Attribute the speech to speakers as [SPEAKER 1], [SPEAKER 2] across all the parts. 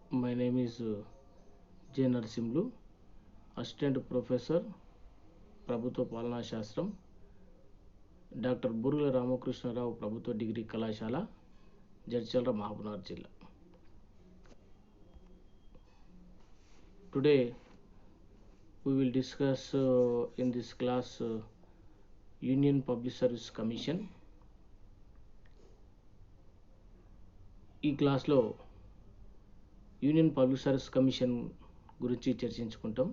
[SPEAKER 1] My name is J. Narasimlu, Assistant Professor, ప్రభుత్వ పాలనా శాస్త్రం, డాక్టర్ బూరుగుల రామకృష్ణారావు ప్రభుత్వ డిగ్రీ కళాశాల, జడ్చర్ల, మహబూబ్నగర్ జిల్లా. Today we will discuss in this class Union Public Service Commission. ఈ క్లాస్లో యూనియన్ పబ్లిక్ సర్వీస్ కమిషన్ గురించి చర్చించుకుంటాం.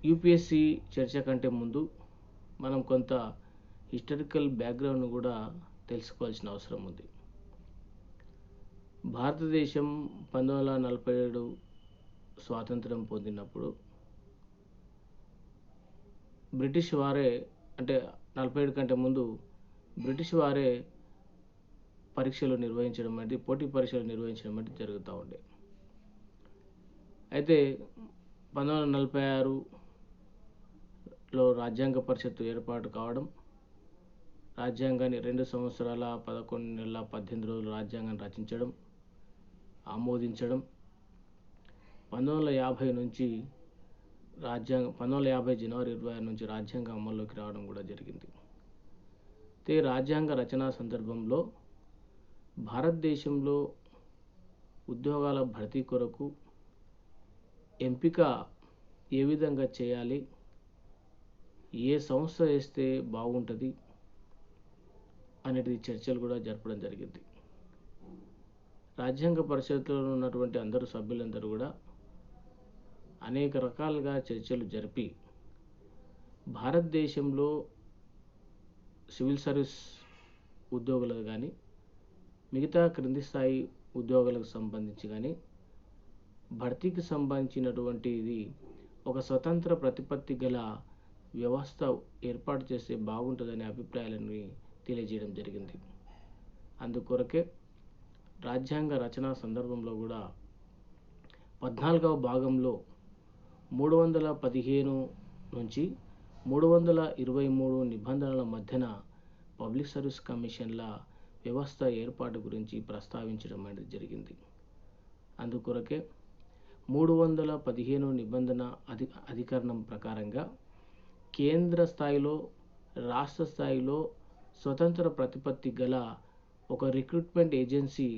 [SPEAKER 1] యూపీఎస్సి చర్చ కంటే ముందు మనం కొంత హిస్టారికల్ బ్యాక్గ్రౌండ్ కూడా తెలుసుకోవాల్సిన అవసరం ఉంది. భారతదేశం 1947 స్వాతంత్రం పొందినప్పుడు బ్రిటిష్ వారే, అంటే 47 కంటే ముందు బ్రిటిష్ వారే పరీక్షలు నిర్వహించడం అనేది, పోటీ పరీక్షలు నిర్వహించడం అనేది జరుగుతూ ఉండే. అయితే 1946లో రాజ్యాంగ పరిషత్తు ఏర్పాటు కావడం, రాజ్యాంగాన్ని 2 సంవత్సరాల 11 నెలల 18 రోజులు రాజ్యాంగాన్ని రచించడం, ఆమోదించడం, 1950 నుంచి 1950 జనవరి 26 నుంచి రాజ్యాంగం అమల్లోకి రావడం కూడా జరిగింది. అయితే రాజ్యాంగ రచనా సందర్భంలో భారతదేశంలో ఉద్యోగాల భర్తీ కొరకు ఎంపిక ఏ విధంగా చేయాలి, ఏ సంస్థ వేస్తే బాగుంటుంది అనేది చర్చలు కూడా జరపడం జరిగింది. రాజ్యాంగ పరిషత్తులో ఉన్నటువంటి అందరూ సభ్యులందరూ కూడా అనేక రకాలుగా చర్చలు జరిపి భారతదేశంలో సివిల్ సర్వీస్ ఉద్యోగులకు కానీ, మిగతా క్రింది స్థాయి ఉద్యోగాలకు సంబంధించి కానీ భర్తీకి సంబంధించినటువంటిది ఒక స్వతంత్ర ప్రతిపత్తి గల వ్యవస్థ ఏర్పాటు చేస్తే బాగుంటుందనే అభిప్రాయాలని తెలియజేయడం జరిగింది. అందుకొరకే రాజ్యాంగ రచనా సందర్భంలో కూడా 14వ భాగంలో 315 నుంచి 323 నిబంధనల మధ్యన పబ్లిక్ సర్వీస్ కమిషన్ల వ్యవస్థ ఏర్పాటు గురించి ప్రస్తావించడం అనేది జరిగింది. అందుకొరకే 315 నిబంధన అధికరణం ప్రకారంగా కేంద్ర స్థాయిలో, రాష్ట్ర స్థాయిలో స్వతంత్ర ప్రతిపత్తి గల ఒక రిక్రూట్మెంట్ ఏజెన్సీ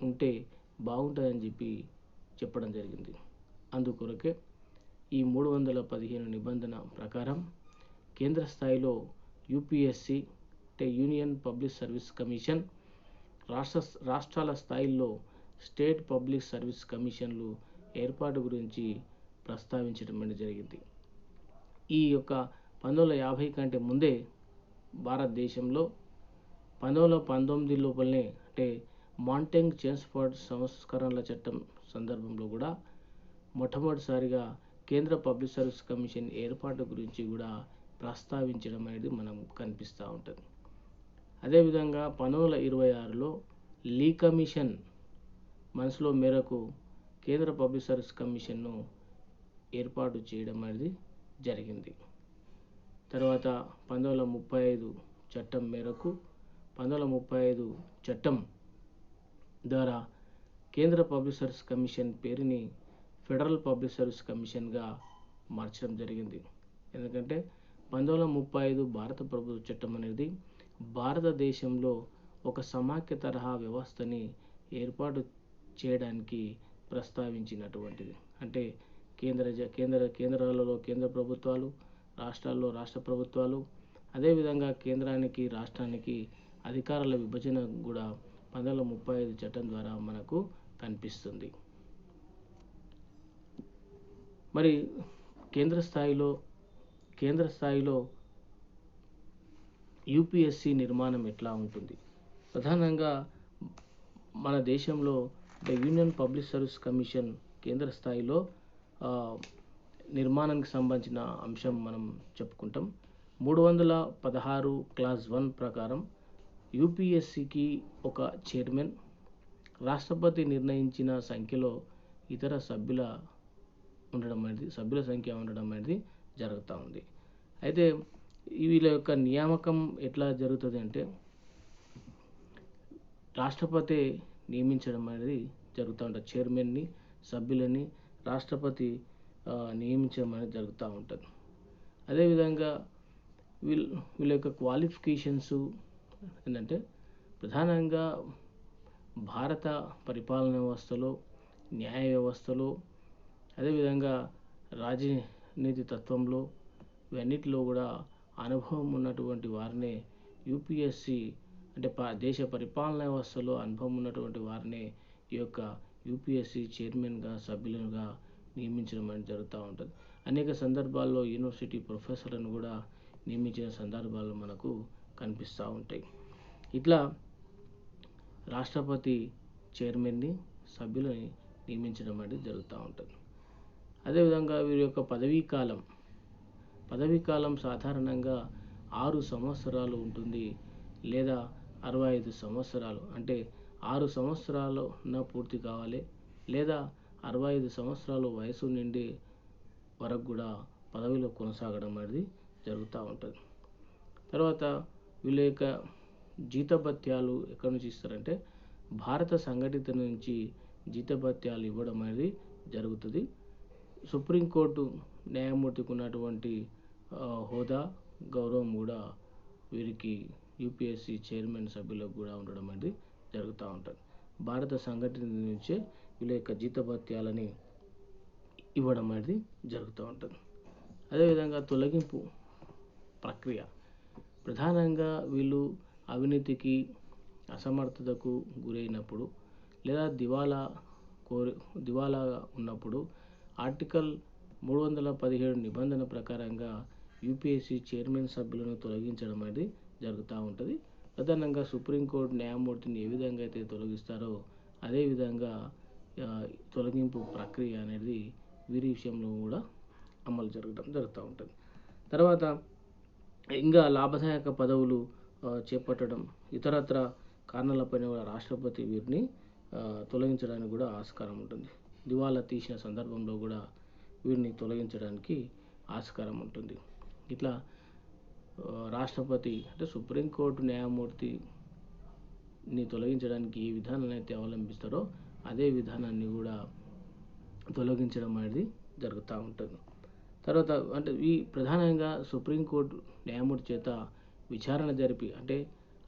[SPEAKER 1] ఉంటే బాగుంటుందని చెప్పడం జరిగింది. అందుకొరకే ఈ 315 నిబంధన ప్రకారం కేంద్ర స్థాయిలో యూపీఎస్సి, అంటే యూనియన్ పబ్లిక్ సర్వీస్ కమిషన్, రాష్ట్రాల స్థాయిలో స్టేట్ పబ్లిక్ సర్వీస్ కమిషన్లు ఏర్పాటు గురించి ప్రస్తావించడం అనేది జరిగింది. ఈ యొక్క 1950 కంటే ముందే భారతదేశంలో 1919 లోపలనే, అంటే మాంటెంగ్ చేమ్స్ఫోర్డ్ సంస్కరణల చట్టం సందర్భంలో కూడా మొట్టమొదటిసారిగా కేంద్ర పబ్లిక్ సర్వీస్ కమిషన్ ఏర్పాటు గురించి కూడా ప్రస్తావించడం అనేది మనం కనిపిస్తూ ఉంటుంది. అదేవిధంగా 1926లో లీ కమిషన్ మనసులో మేరకు కేంద్ర పబ్లిక్ సర్వీస్ కమిషన్ను ఏర్పాటు చేయడం అనేది జరిగింది. తర్వాత 1935 చట్టం మేరకు 1935 చట్టం ద్వారా కేంద్ర పబ్లిక్ సర్వీస్ కమిషన్ పేరుని ఫెడరల్ పబ్లిక్ సర్వీస్ కమిషన్గా మార్చడం జరిగింది. ఎందుకంటే 1935 భారత ప్రభుత్వ చట్టం అనేది భారతదేశంలో ఒక సమాఖ్య తరహా వ్యవస్థని ఏర్పాటు చేయడానికి ప్రస్తావించినటువంటిది. అంటే కేంద్రాలలో కేంద్ర ప్రభుత్వాలు, రాష్ట్రాల్లో రాష్ట్ర ప్రభుత్వాలు, అదేవిధంగా కేంద్రానికి రాష్ట్రానికి అధికారాల విభజన కూడా 1935 చట్టం ద్వారా మనకు కనిపిస్తుంది. మరి కేంద్ర స్థాయిలో యూపీఎస్సి నిర్మాణం ఎట్లా ఉంటుంది? ప్రధానంగా మన దేశంలో యూనియన్ పబ్లిక్ సర్వీస్ కమిషన్ కేంద్ర స్థాయిలో నిర్మాణానికి సంబంధించిన అంశం మనం చెప్పుకుంటాం. 316 క్లాస్ 1 ప్రకారం యూపీఎస్సికి ఒక చైర్మన్, రాష్ట్రపతి నిర్ణయించిన సంఖ్యలో ఇతర సభ్యుల సంఖ్య ఉండడం అనేది జరుగుతూ ఉంది. అయితే వీళ్ళ యొక్క నియామకం ఎట్లా జరుగుతుంది అంటే, రాష్ట్రపతి నియమించడం అనేది జరుగుతూ ఉంటుంది. చైర్మన్ని, సభ్యులని రాష్ట్రపతి నియమించడం అనేది జరుగుతూ ఉంటుంది. అదేవిధంగా వీళ్ళ యొక్క క్వాలిఫికేషన్స్ ఏంటంటే ప్రధానంగా భారత పరిపాలన వ్యవస్థలో, న్యాయ వ్యవస్థలో, అదేవిధంగా రాజనీతి తత్వంలో ఇవన్నిటిలో కూడా అనుభవం ఉన్నటువంటి వారినే యూపీఎస్సి అంటే దేశ పరిపాలన వ్యవస్థలో అనుభవం ఉన్నటువంటి వారినే ఈ యొక్క యూపీఎస్సి చైర్మన్గా, సభ్యులుగా నియమించడం అనేది జరుగుతూ ఉంటుంది. అనేక సందర్భాల్లో యూనివర్సిటీ ప్రొఫెసర్లను కూడా నియమించిన సందర్భాలు మనకు కనిపిస్తూ ఉంటాయి. ఇట్లా రాష్ట్రపతి చైర్మన్ని, సభ్యులని నియమించడం అనేది జరుగుతూ ఉంటుంది. అదేవిధంగా వీరి యొక్క పదవీ కాలం సాధారణంగా 6 సంవత్సరాలు ఉంటుంది, లేదా 65 సంవత్సరాలు. అంటే 6 సంవత్సరాలు పూర్తి కావాలి, లేదా 65 సంవత్సరాలు వయసు నిండి వరకు కూడా పదవిలో కొనసాగడం అనేది జరుగుతూ ఉంటుంది. తర్వాత వీళ్ళ యొక్క జీతభత్యాలు ఎక్కడి నుంచి ఇస్తారంటే భారత సంఘటిత నుంచి జీతభత్యాలు ఇవ్వడం అనేది జరుగుతుంది. సుప్రీంకోర్టు న్యాయమూర్తికి ఉన్నటువంటి హోదా, గౌరవం కూడా వీరికి యూపీఎస్సి చైర్మన్ సభ్యులకు కూడా ఉండడం అనేది జరుగుతూ ఉంటుంది. భారత సంఘటన నుంచే వీళ్ళ యొక్క జీతభత్యాలని ఇవ్వడం అనేది జరుగుతూ ఉంటుంది. అదేవిధంగా తొలగింపు ప్రక్రియ ప్రధానంగా వీళ్ళు అవినీతికి, అసమర్థతకు గురైనప్పుడు, లేదా దివాలా ఉన్నప్పుడు ఆర్టికల్ 317 నిబంధన ప్రకారంగా యూపీఎస్సి చైర్మన్ సభ్యులను తొలగించడం అనేది జరుగుతూ ఉంటుంది. ప్రధానంగా సుప్రీంకోర్టు న్యాయమూర్తిని ఏ విధంగా అయితే తొలగిస్తారో అదేవిధంగా తొలగింపు ప్రక్రియ అనేది వీరి విషయంలో కూడా అమలు జరుగుతూ ఉంటుంది. తర్వాత ఇంకా లాభదాయక పదవులు చేపట్టడం, ఇతరత్ర కారణాలపైన కూడా రాష్ట్రపతి వీరిని తొలగించడానికి కూడా ఆస్కారం ఉంటుంది. దివాలా తీసిన సందర్భంలో కూడా వీరిని తొలగించడానికి ఆస్కారం ఉంటుంది. ఇట్లా రాష్ట్రపతి అంటే సుప్రీంకోర్టు న్యాయమూర్తిని తొలగించడానికి ఏ విధానాన్ని అయితే అవలంబిస్తారో అదే విధానాన్ని కూడా తొలగించడం అనేది జరుగుతూ ఉంటుంది. తర్వాత అంటే ఈ ప్రధానంగా సుప్రీంకోర్టు న్యాయమూర్తి చేత విచారణ జరిపి, అంటే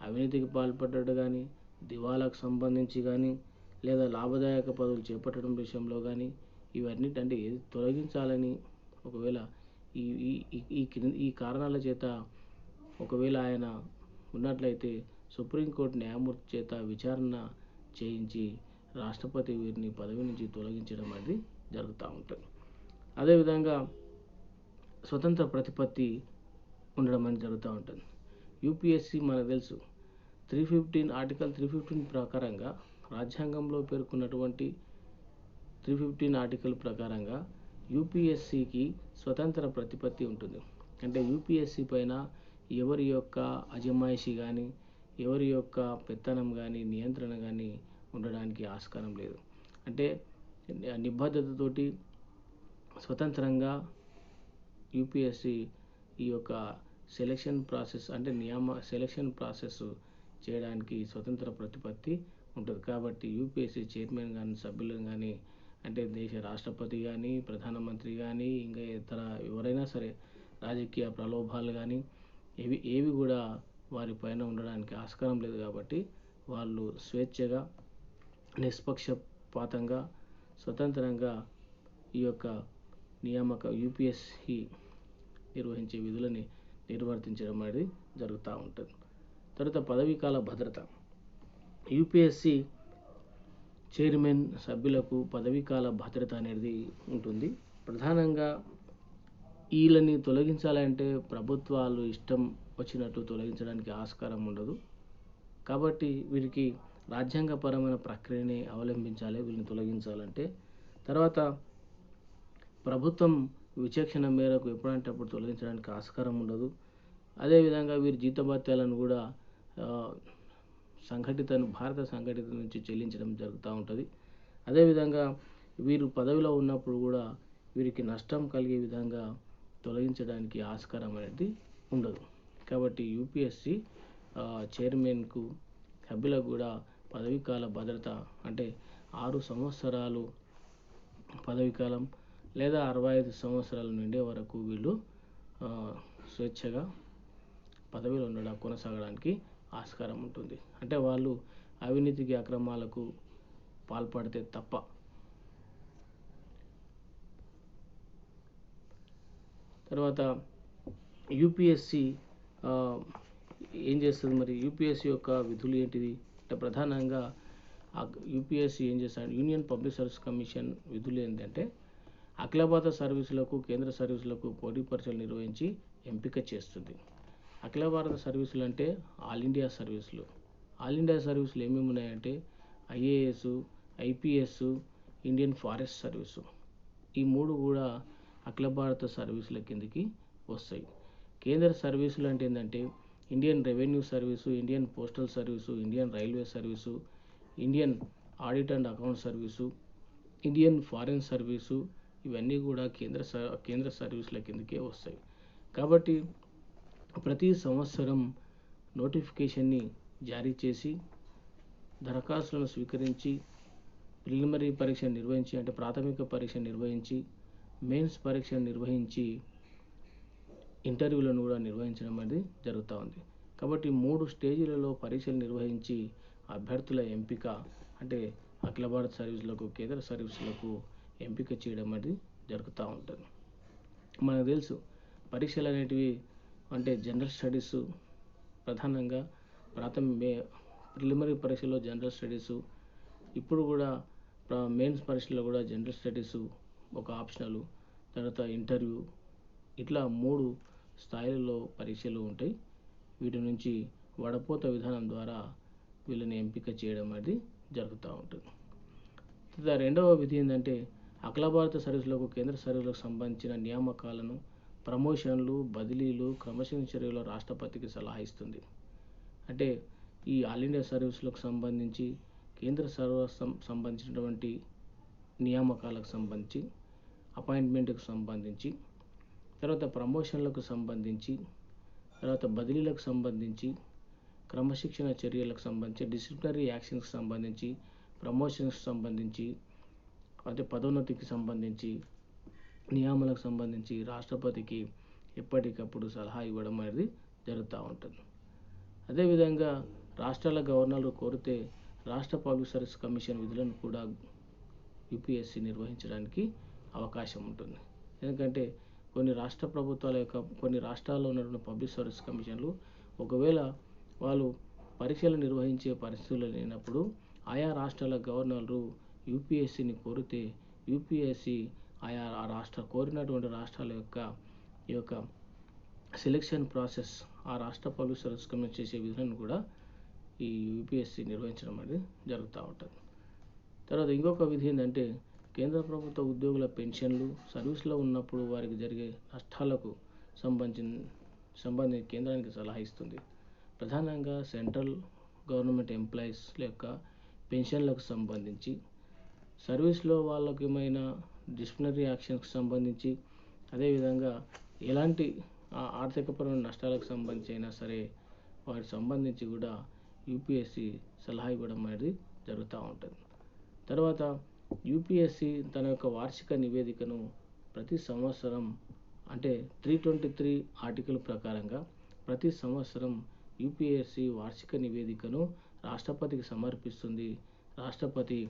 [SPEAKER 1] అవినీతికి పాల్పడ్డట్టు కానీ, దివాలాకు సంబంధించి కానీ, లేదా లాభదాయక పదవులు చేపట్టడం విషయంలో కానీ ఇవన్నిటి అంటే ఏది తొలగించాలని ఒకవేళ ఈ కారణాల చేత ఒకవేళ ఆయన ఉన్నట్లయితే సుప్రీంకోర్టు న్యాయమూర్తి చేత విచారణ చేయించి రాష్ట్రపతి వీరిని పదవి నుంచి తొలగించడం అనేది జరుగుతూ ఉంటుంది. అదేవిధంగా స్వతంత్ర ప్రతిపత్తి ఉండడం అనేది జరుగుతూ ఉంటుంది. యూపీఎస్సి మనకు తెలుసు ఆర్టికల్ 315 ప్రకారంగా రాజ్యాంగంలో పేర్కొన్నటువంటి 315 ఆర్టికల్ ప్రకారంగా యూపీఎస్సికి స్వతంత్ర ప్రతిపత్తి ఉంటుంది. అంటే యూపీఎస్సి పైన ఎవరి యొక్క అజమాయిషి కానీ, ఎవరి యొక్క పెత్తనం కానీ, నియంత్రణ కానీ ఉండడానికి ఆస్కారం లేదు. అంటే నిబద్ధతతోటి స్వతంత్రంగా యూపీఎస్సి ఈ యొక్క సెలక్షన్ ప్రాసెస్ అంటే సెలక్షన్ ప్రాసెస్ చేయడానికి స్వతంత్ర ప్రతిపత్తి ఉంటుంది. కాబట్టి యూపీఎస్సి చైర్మన్ కానీ, సభ్యులను కానీ, అంటే దేశ రాష్ట్రపతి కానీ, ప్రధానమంత్రి కానీ, ఇంకా ఇతర ఎవరైనా సరే రాజకీయ ప్రలోభాలు కానీ ఏవి కూడా వారి పైన ఉండడానికి ఆస్కారం లేదు. కాబట్టి వాళ్ళు స్వేచ్ఛగా, నిష్పక్షపాతంగా, స్వతంత్రంగా ఈ యొక్క యూపీఎస్సి నిర్వహించే విధులని నిర్వర్తించడం అనేది జరుగుతూ ఉంటుంది. తర్వాత పదవీకాల భద్రత. యూపీఎస్సి చైర్మన్ సభ్యులకు పదవీకాల భద్రత అనేది ఉంటుంది. ప్రధానంగా వీళ్ళని తొలగించాలంటే ప్రభుత్వాలు ఇష్టం వచ్చినట్టు తొలగించడానికి ఆస్కారం ఉండదు. కాబట్టి వీరికి రాజ్యాంగపరమైన ప్రక్రియని అవలంబించాలి వీళ్ళని తొలగించాలంటే. తర్వాత ప్రభుత్వం విచక్షణ మేరకు ఎప్పుడంటే అప్పుడు తొలగించడానికి ఆస్కారం ఉండదు. అదేవిధంగా వీరి జీతభత్యాలను కూడా భారత సంఘటిత నుంచి చెల్లించడం జరుగుతూ ఉంటుంది. అదేవిధంగా వీరు పదవిలో ఉన్నప్పుడు కూడా వీరికి నష్టం కలిగే విధంగా తొలగించడానికి ఆస్కారం అనేది ఉండదు. కాబట్టి యూపీఎస్సి చైర్మన్కు, సభ్యులకు కూడా పదవీకాల భద్రత అంటే 6 సంవత్సరాలు పదవీకాలం లేదా 65 సంవత్సరాలు నిండే వరకు వీళ్ళు స్వేచ్ఛగా పదవిలో కొనసాగడానికి ఆస్కారం ఉంటుంది. అంటే వాళ్ళు అవినీతికి అక్రమాలకు పాల్పడితే తప్ప. తర్వాత యూపీఎస్సి ఏం చేస్తుంది మరి? యూపీఎస్సి యొక్క విధులు ఏంటిది అంటే ప్రధానంగా యూపీఎస్సి ఏం చేస్తాడు? యూనియన్ పబ్లిక్ సర్వీస్ కమిషన్ విధులు ఏంటంటే అఖిల భారత సర్వీసులకు కేంద్ర సర్వీసులకు పోటీ పరీక్షలు నిర్వహించి ఎంపిక చేస్తుంది. అఖిల భారత సర్వీసులు అంటే ఆల్ ఇండియా సర్వీసులు. ఆల్ ఇండియా సర్వీసులు ఏమేమి ఉన్నాయంటే IAS, IPS, Indian forest service. ఈ 3 కూడా అఖిల భారత సర్వీసుల కిందికి వస్తాయి. కేంద్ర సర్వీసులు అంటే ఏంటంటే Indian revenue service, Indian postal service, Indian railway service, Indian audit and account service, Indian foreign service, ఇవన్నీ కూడా కేంద్ర సర్వీసుల కిందకే వస్తాయి. కాబట్టి ప్రతి సంవత్సరం నోటిఫికేషన్ని జారీ చేసి దరఖాస్తులను స్వీకరించి ప్రిలిమినరీ పరీక్ష నిర్వహించి అంటే ప్రాథమిక పరీక్ష నిర్వహించి మెయిన్స్ పరీక్ష నిర్వహించి ఇంటర్వ్యూలను కూడా నిర్వహించడం అనేది జరుగుతూ ఉంది. కాబట్టి 3 స్టేజీలలో పరీక్షలు నిర్వహించి అభ్యర్థుల ఎంపిక అంటే అఖిల భారత సర్వీసులకు కేంద్ర సర్వీసులకు ఎంపిక చేయడం అనేది జరుగుతూ ఉంటుంది. మనకు తెలుసు పరీక్షలు అనేటివి అంటే జనరల్ స్టడీస్ ప్రధానంగా ప్రిలిమినరీ పరీక్షలో జనరల్ స్టడీసు, ఇప్పుడు కూడా మెయిన్స్ పరీక్షలో కూడా జనరల్ స్టడీసు ఒక ఆప్షనల్, తర్వాత ఇంటర్వ్యూ, ఇట్లా 3 స్థాయిలలో పరీక్షలు ఉంటాయి. వీటి నుంచి వడపోత విధానం ద్వారా వీళ్ళని ఎంపిక చేయడం అనేది జరుగుతూ ఉంటుంది. రెండవ విధి ఏంటంటే అఖిల భారత సర్వీసులకు కేంద్ర సర్వీసులకు సంబంధించిన నియామకాలను, ప్రమోషన్లు, బదిలీలు, క్రమశిక్షణ చర్యలు రాష్ట్రపతికి సలహా ఇస్తుంది. అంటే ఈ ఆల్ ఇండియా సర్వీసులకు సంబంధించి కేంద్ర సంబంధించినటువంటి నియామకాలకు సంబంధించి, అపాయింట్మెంట్కు సంబంధించి, తర్వాత ప్రమోషన్లకు సంబంధించి, తర్వాత బదిలీలకు సంబంధించి, క్రమశిక్షణ చర్యలకు సంబంధించి, డిసిప్లినరీ యాక్షన్కి సంబంధించి, ప్రమోషన్స్కి సంబంధించి, అంటే పదోన్నతికి సంబంధించి, నియామలకు సంబంధించి రాష్ట్రపతికి ఎప్పటికప్పుడు సలహా ఇవ్వడం అనేది జరుగుతూ ఉంటుంది. అదేవిధంగా రాష్ట్రాల గవర్నర్లు కోరితే రాష్ట్ర పబ్లిక్ సర్వీస్ కమిషన్ విధులను కూడా యూపీఎస్సీ నిర్వహించడానికి అవకాశం ఉంటుంది. ఎందుకంటే కొన్ని రాష్ట్ర ప్రభుత్వాల యొక్క కొన్ని రాష్ట్రాల్లో ఉన్నటువంటి పబ్లిక్ సర్వీస్ కమిషన్లు ఒకవేళ వాళ్ళు పరీక్షలు నిర్వహించే పరిస్థితులు లేనప్పుడు ఆయా రాష్ట్రాల గవర్నర్లు యూపీఎస్సీని కోరితే యూపీఎస్సీ ఆయా కోరినటువంటి రాష్ట్రాల యొక్క సెలెక్షన్ ప్రాసెస్ ఆ రాష్ట్ర పబ్లిక్ సర్వీస్ కమిషన్ చేసే విధులను కూడా ఈ యూపీఎస్సీ నిర్వహించడం అనేది జరుగుతూ ఉంటుంది. తర్వాత ఇంకొక విధి ఏంటంటే కేంద్ర ప్రభుత్వ ఉద్యోగుల పెన్షన్లు, సర్వీస్లో ఉన్నప్పుడు వారికి జరిగే నష్టాలకు సంబంధించి కేంద్రానికి సలహా ఇస్తుంది. ప్రధానంగా సెంట్రల్ గవర్నమెంట్ ఎంప్లాయీస్ యొక్క పెన్షన్లకు సంబంధించి, సర్వీస్లో వాళ్ళకి ఏమైనా డిసిప్లినరీ యాక్షన్స్కి సంబంధించి, అదేవిధంగా ఎలాంటి ఆర్థికపరమైన నష్టాలకు సంబంధించి అయినా సరే వాటికి సంబంధించి కూడా యూపీఎస్సీ సలహా ఇవ్వడం అనేది జరుగుతూ ఉంటుంది. తర్వాత యూపీఎస్సీ తన యొక్క వార్షిక నివేదికను ప్రతి సంవత్సరం అంటే 323 ఆర్టికల్ ప్రకారంగా ప్రతి సంవత్సరం యూపీఎస్సీ వార్షిక నివేదికను రాష్ట్రపతికి సమర్పిస్తుంది. రాష్ట్రపతి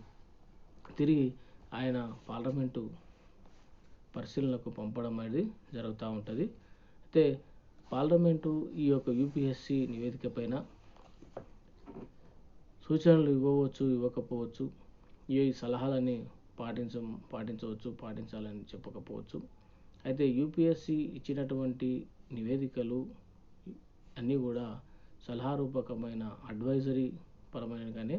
[SPEAKER 1] తిరిగి ఆయన పార్లమెంటు పరిశీలనకు పంపడం అనేది జరుగుతూ ఉంటుంది. అయితే పార్లమెంటు ఈ యొక్క యూపీఎస్సీ నివేదిక పైన సూచనలు ఇవ్వవచ్చు, ఇవ్వకపోవచ్చు. ఈ సలహాలని పాటించవచ్చు, పాటించాలని చెప్పకపోవచ్చు. అయితే యూపీఎస్సీ ఇచ్చినటువంటి నివేదికలు అన్నీ కూడా సలహా రూపకమైన అడ్వైజరీ పరమైనగానే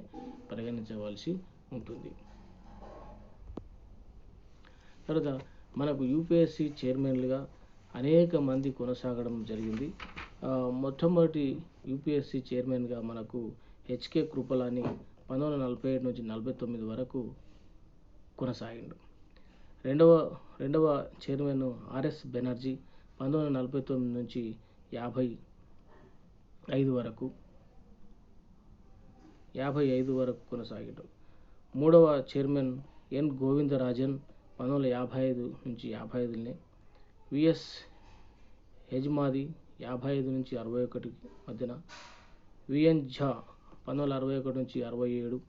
[SPEAKER 1] పరిగణించవలసి ఉంటుంది. తర్వాత మనకు యూపీఎస్సీ చైర్మన్లుగా అనేక మంది కొనసాగడం జరిగింది. మొట్టమొదటి యూపీఎస్సీ చైర్మన్గా మనకు హెచ్కే కృపలాని 1947 నుంచి 49 వరకు కొనసాగిండు. రెండవ చైర్మన్ ఆర్ఎస్ బెనర్జీ 1949 నుంచి 55 వరకు. 1955 వరకు కొనసాగాడు. మూడవ చైర్మన్ ఎన్ గోవిందరాజన్ 1955 నుంచి 55 విఎస్ హెజ్మాది 55 నుంచి 61 మధ్యన, విఎన్ ఝా 1961 నుంచి 67,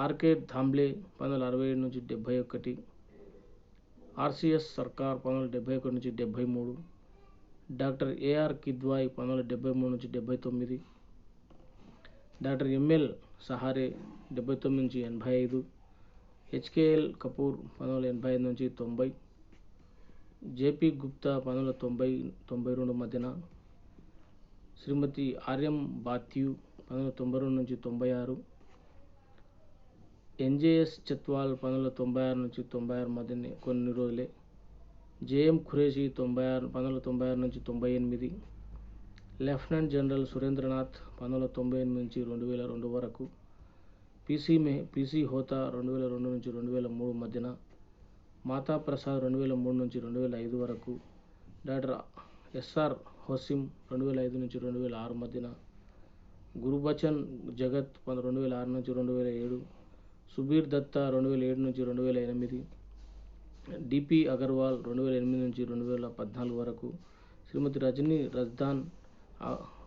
[SPEAKER 1] ఆర్కే ధాంబ్లే 1967 నుంచి 71, ఆర్సిఎస్ సర్కార్ 1971 నుంచి 73, డాక్టర్ ఏఆర్ కిద్వాయ్ 1973 నుంచి 79, డాక్టర్ ఎంఎల్ సహారే 79 నుంచి 85, హెచ్కేఎల్ కపూర్ 1985 నుంచి 90, జేపీ గుప్తా 1990-92 మధ్యన, శ్రీమతి ఆర్యం బాత్యూ 1992 నుంచి 96, ఎన్జేఎస్ చత్వాల్ 1996 నుంచి 96 మధ్యనే కొన్ని రోజులే, జేఎం ఖురేషి 1996 నుంచి 98, లెఫ్టినెంట్ జనరల్ సురేంద్రనాథ్ 1998 నుంచి 2002 వరకు, పిసి హోతా 2002 నుంచి 2003 మధ్యన, మాతా ప్రసాద్ 2003 నుంచి 2005 వరకు, డాక్టర్ ఎస్ఆర్ హోసిం 2005 నుంచి 2006 మధ్యన, గురుబచన్ జగత్ 2006 నుంచి 2007, సుబీర్ దత్తా 2007 నుంచి 2008, డిపి అగర్వాల్ 2008 నుంచి 2014 వరకు, శ్రీమతి రజనీ రజ్దాన్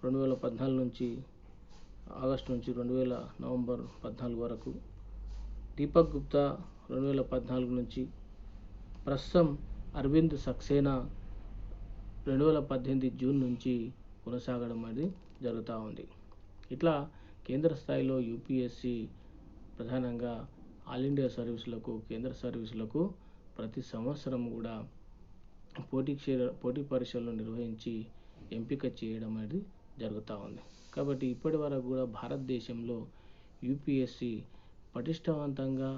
[SPEAKER 1] 2014 నుంచి ఆగస్టు నుంచి నవంబర్ 14 వరకు, దీపక్ గుప్తా 2014 నుంచి, ప్రస్తుతం అరవింద్ సక్సేనా 2018 జూన్ నుంచి కొనసాగడం అనేది జరుగుతూ ఉంది. ఇట్లా కేంద్ర స్థాయిలో యూపీఎస్సి ప్రధానంగా ఆల్ ఇండియా సర్వీసులకు, కేంద్ర సర్వీసులకు ప్రతి సంవత్సరం కూడా పోటీ పరీక్షలను నిర్వహించి ఎంపిక చేయడం అనేది జరుగుతూ ఉంది. కాబట్టి ఇప్పటి వరకు కూడా భారతదేశంలో యూపీఎస్సి పటిష్టవంతంగా,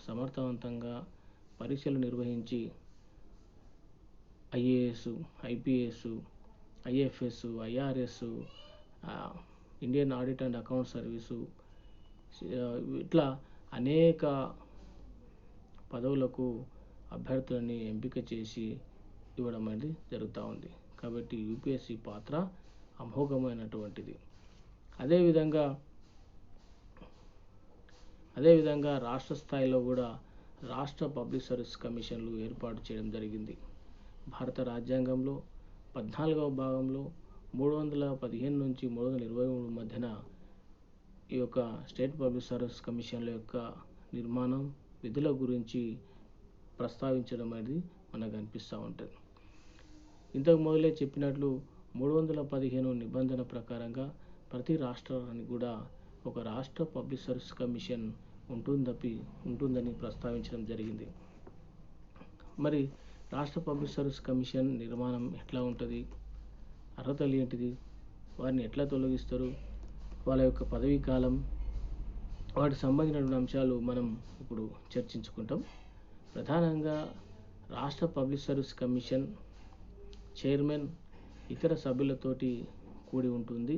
[SPEAKER 1] సమర్థవంతంగా పరీక్షలు నిర్వహించి IAS, IPS, IFS, IRS, Indian audit and account service, ఇట్లా అనేక పదవులకు అభ్యర్థులని ఎంపిక చేసి ఇవ్వడం అనేది జరుగుతూ ఉంది. కాబట్టి యూపీఎస్సి పాత్ర అమోఘమైనటువంటిది. అదేవిధంగా రాష్ట్ర స్థాయిలో కూడా రాష్ట్ర పబ్లిక్ సర్వీస్ కమిషన్లు ఏర్పాటు చేయడం జరిగింది. భారత రాజ్యాంగంలో 14వ భాగంలో 315 నుంచి 323 మధ్యన ఈ యొక్క స్టేట్ పబ్లిక్ సర్వీస్ కమిషన్ల యొక్క నిర్మాణం, విధుల గురించి ప్రస్తావించడం అనేది మనకు అనిపిస్తూ ఉంటుంది. ఇంతకు మొదలే చెప్పినట్లు 315 నిబంధన ప్రకారంగా ప్రతి రాష్ట్రానికి కూడా ఒక రాష్ట్ర పబ్లిక్ సర్వీస్ కమిషన్ ఉంటుందని ప్రస్తావించడం జరిగింది. మరి రాష్ట్ర పబ్లిక్ సర్వీస్ కమిషన్ నిర్మాణం ఎట్లా ఉంటుంది, అర్హతలు ఏంటిది, వారిని ఎట్లా తొలగిస్తారు, వాళ్ళ యొక్క పదవీ కాలం, వాటికి సంబంధించిన అంశాలు మనం ఇప్పుడు చర్చించుకుంటాం. ప్రధానంగా రాష్ట్ర పబ్లిక్ సర్వీస్ కమిషన్ చైర్మన్ ఇతర సభ్యులతోటి కూడి ఉంటుంది.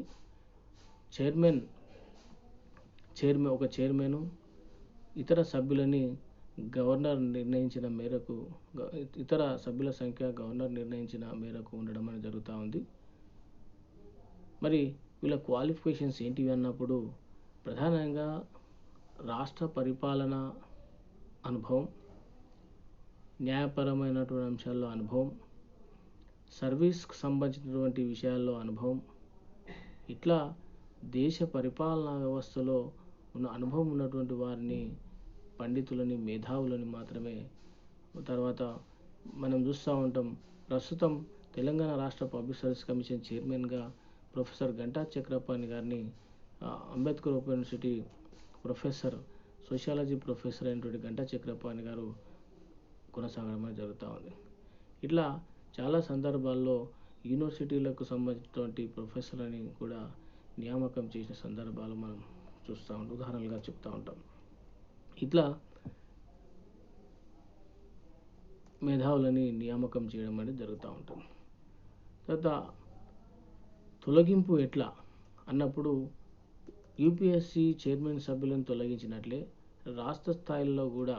[SPEAKER 1] ఒక చైర్మన్ ఇతర సభ్యులని గవర్నర్ నిర్ణయించిన మేరకు, ఇతర సభ్యుల సంఖ్య గవర్నర్ నిర్ణయించిన మేరకు ఉండడం అనేది జరుగుతూ ఉంది. మరి వీళ్ళ క్వాలిఫికేషన్స్ ఏంటివి అన్నప్పుడు ప్రధానంగా రాష్ట్ర పరిపాలన అనుభవం, న్యాయపరమైనటువంటి అంశాల్లో అనుభవం, సర్వీస్కు సంబంధించినటువంటి విషయాల్లో అనుభవం, ఇట్లా దేశ పరిపాలనా వ్యవస్థలో ఉన్న అనుభవం ఉన్నటువంటి వారిని, పండితులని, మేధావులని మాత్రమే. తర్వాత మనం చూస్తూ ఉంటాం, ప్రస్తుతం తెలంగాణ రాష్ట్ర పబ్లిక్ సర్వీస్ కమిషన్ చైర్మన్గా ప్రొఫెసర్ గంటా చక్రపాణి గారిని Ambedkar open university professor, sociology professor అయినటువంటి గంటా చక్రపాణి గారు కొనసాగడం జరుగుతూ ఉంది. ఇట్లా చాలా సందర్భాల్లో యూనివర్సిటీలకు సంబంధించినటువంటి ప్రొఫెసర్లని కూడా నియామకం చేసిన సందర్భాలు మనం చూస్తూ ఉంటాం, ఉదాహరణలుగా చెప్తూ ఉంటాం. ఇట్లా మేధావులని నియామకం చేయడం అనేది జరుగుతూ ఉంటుంది. తర్వాత తొలగింపు ఎట్లా అన్నప్పుడు యూపీఎస్సి చైర్మన్ సభ్యులను తొలగించినట్లే రాష్ట్ర స్థాయిలో కూడా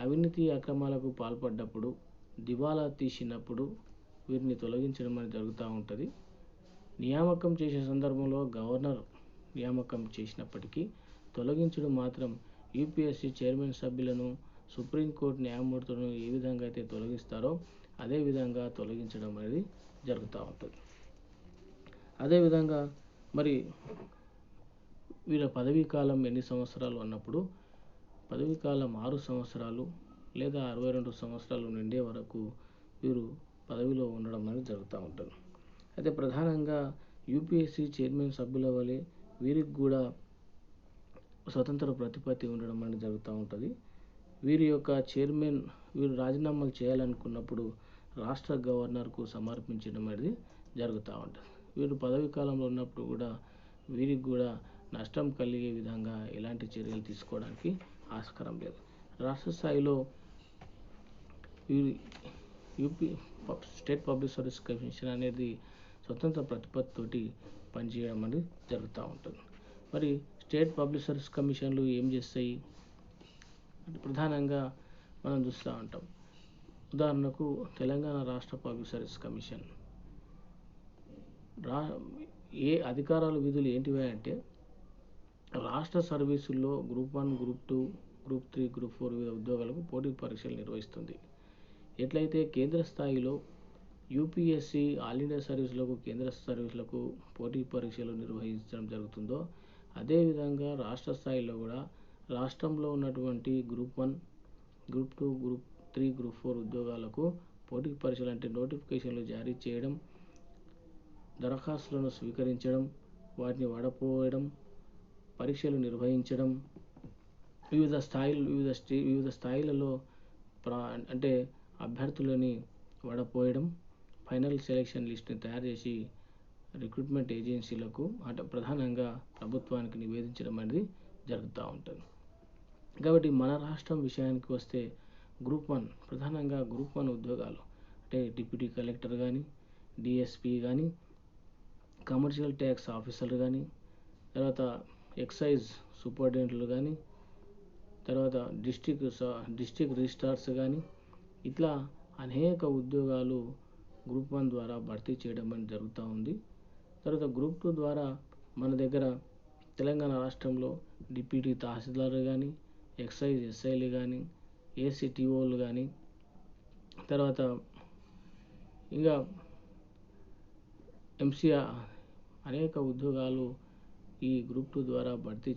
[SPEAKER 1] అవినీతి అక్రమాలకు పాల్పడ్డప్పుడు, దివాలా తీసినప్పుడు వీరిని తొలగించడం అనేది జరుగుతూ ఉంటుంది. నియామకం చేసే సందర్భంలో గవర్నర్ నియామకం చేసినప్పటికీ తొలగించడం మాత్రం యూపీఎస్సీ చైర్మన్ సభ్యులను సుప్రీంకోర్టు న్యాయమూర్తులను ఏ విధంగా అయితే తొలగిస్తారో అదే విధంగా తొలగించడం అనేది జరుగుతూ ఉంటుంది. అదేవిధంగా మరి వీళ్ళ పదవీ కాలం ఎన్ని సంవత్సరాలు అన్నప్పుడు పదవీ కాలం 6 సంవత్సరాలు లేదా 62 సంవత్సరాలు నిండే వరకు వీరు పదవిలో ఉండడం అనేది జరుగుతూ ఉంటుంది. అయితే ప్రధానంగా యూపీఎస్సీ చైర్మన్ సభ్యుల వలె వీరికి కూడా స్వతంత్ర ప్రతిపత్తి ఉండడం అనేది జరుగుతూ ఉంటుంది. వీరి యొక్క చైర్మన్ వీరు రాజీనామాలు చేయాలనుకున్నప్పుడు రాష్ట్ర గవర్నర్కు సమర్పించడం అనేది జరుగుతూ ఉంటుంది. వీరు పదవీ కాలంలో ఉన్నప్పుడు కూడా వీరికి కూడా నష్టం కలిగే విధంగా ఎలాంటి చర్యలు తీసుకోవడానికి ఆస్కారం లేదు. రాష్ట్ర స్థాయిలో స్టేట్ పబ్లిక్ సర్వీస్ కమిషన్ అనేది స్వతంత్ర ప్రతిపత్తితోటి పనిచేయడం అనేది జరుగుతూ ఉంటుంది. మరి స్టేట్ పబ్లిక్ సర్వీస్ కమిషన్లు ఏం చేస్తాయి అంటే ప్రధానంగా మనం చూస్తూ ఉంటాం. ఉదాహరణకు తెలంగాణ రాష్ట్ర పబ్లిక్ సర్వీస్ కమిషన్ ఏ అధికారాలు విధులు ఏంటివి అంటే రాష్ట్ర సర్వీసుల్లో గ్రూప్ 1, గ్రూప్ 2, గ్రూప్ 3, గ్రూప్ 4 వివిధ ఉద్యోగాలకు పోటీ పరీక్షలు నిర్వహిస్తుంది. ఎట్లయితే కేంద్ర స్థాయిలో యూపీఎస్సీ ఆల్ ఇండియా సర్వీసులకు కేంద్ర సర్వీసులకు పోటీ పరీక్షలు నిర్వహించడం జరుగుతుందో అదేవిధంగా రాష్ట్ర స్థాయిలో కూడా రాష్ట్రంలో ఉన్నటువంటి గ్రూప్ 1, గ్రూప్ 2, గ్రూప్ 3, గ్రూప్ 4 ఉద్యోగాలకు పోటీ పరీక్షలు అంటే నోటిఫికేషన్లు జారీ చేయడం, దరఖాస్తులను స్వీకరించడం, వాటిని వడపోయడం, పరీక్షలు నిర్వహించడం, వివిధ స్థాయిలలో అంటే అభ్యర్థులని వడపోయడం, ఫైనల్ సెలెక్షన్ లిస్ట్ని తయారు చేసి రిక్రూట్మెంట్ ఏజెన్సీలకు అంటే ప్రధానంగా ప్రభుత్వానికి నివేదించడం అనేది జరుగుతూ ఉంటుంది. కాబట్టి మన రాష్ట్రం విషయానికి వస్తే గ్రూప్ 1 ప్రధానంగా గ్రూప్ 1 ఉద్యోగాలు అంటే డిప్యూటీ కలెక్టర్ కానీ, డిఎస్పీ కానీ, కమర్షియల్ ట్యాక్స్ ఆఫీసర్లు కానీ, తర్వాత ఎక్సైజ్ సూపరింటెండెంట్లు కానీ, తర్వాత డిస్ట్రిక్ట్ రిజిస్ట్రార్స్ కానీ ఇట్లా అనేక ఉద్యోగాలు గ్రూప్ 1 ద్వారా భర్తీ చేయడం అనేది జరుగుతూ ఉంది. తర్వాత గ్రూప్ 2 ద్వారా మన దగ్గర తెలంగాణ రాష్ట్రంలో డిప్యూటీ తహసీల్దార్లు కానీ, ఎక్సైజ్ ఎస్ఐలు కానీ, ఏసీటీఓలు కానీ, తర్వాత ఇంకా ఎంసీఆర్ అనేక ఉద్యోగాలు ఈ గ్రూప్ 2 ద్వారా భర్తీ